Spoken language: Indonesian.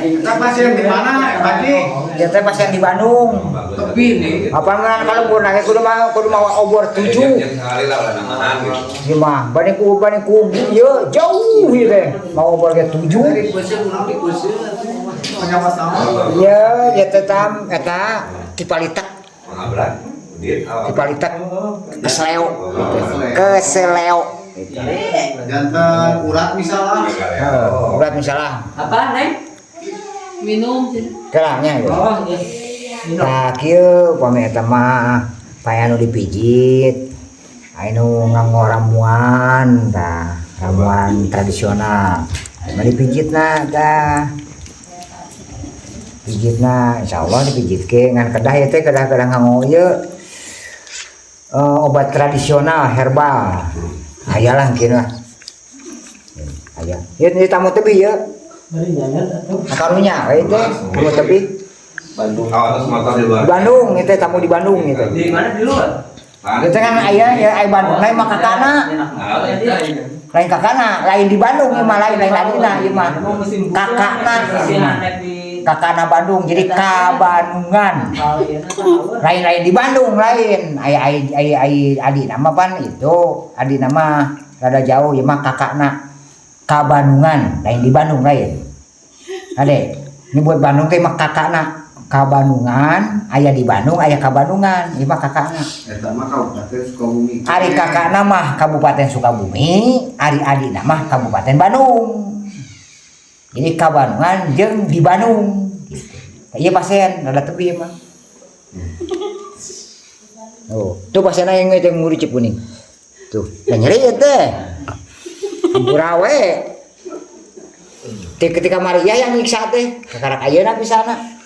Kita pasien di mana, Badi? Kita pasien di Bandung. Tepi nih. Apaan kalau gue nanya kudu mau obor 7. Gimana? Baniku ya jauh gitu. Mau obor ke 7. Iya, ya tetap eta Cipalitak. Cipalitak keseleo. Keseleo. Jantan urat misalnya. Urat misalnya. Apa, Neng? Minum. Kerangnya ya. Oh, iya. Minum. Nah, kieu pami eta mah payanu dipijit. Anu nganggo ramuan tah, ramuan tradisional. Mah dipijitna tah. Pijitna insyaallah dipijitke ngan kedah ieu teh kedah-kedah nganggo ieu obat tradisional herbal. Hayalah kieu lah. Aya. Ieu tamu tebih ya. Karunya we teh tamu tebih. Bandung. Awas motor di luar. Bandung itu tamu di Bandung gitu. Di mana di luar? Itu kan aya ya ai Bandung lain mah kakana. Lain kakana, lain di Bandung ya mah lain ladina ieu mah. Kakana kakana Bandung jadi Kabandungan. Lain di Bandung lain. Ai adi nama pan itu. Adi nama rada jauh ya mah kakana Kabandungan, lain di Bandung lain. Ade, ini buat Bandung teh mah kakana Kabandungan, aya di Bandung, aya Kabandungan, ieu mah kakakna. Eta mah Kabupaten Sukabumi. Ari kakakna mah Kabupaten Sukabumi, ari adina mah Kabupaten Bandung. Jadi Kabandungan jeung di Bandung. Gitu. Ieu pasien rada tebih mah. Oh, tuh pasienna yang teh nguri Cipuning. Tuh, nyeri teh. Burawe. Ketika Maria yang nyiksa teh, kakak ayeuna pisana.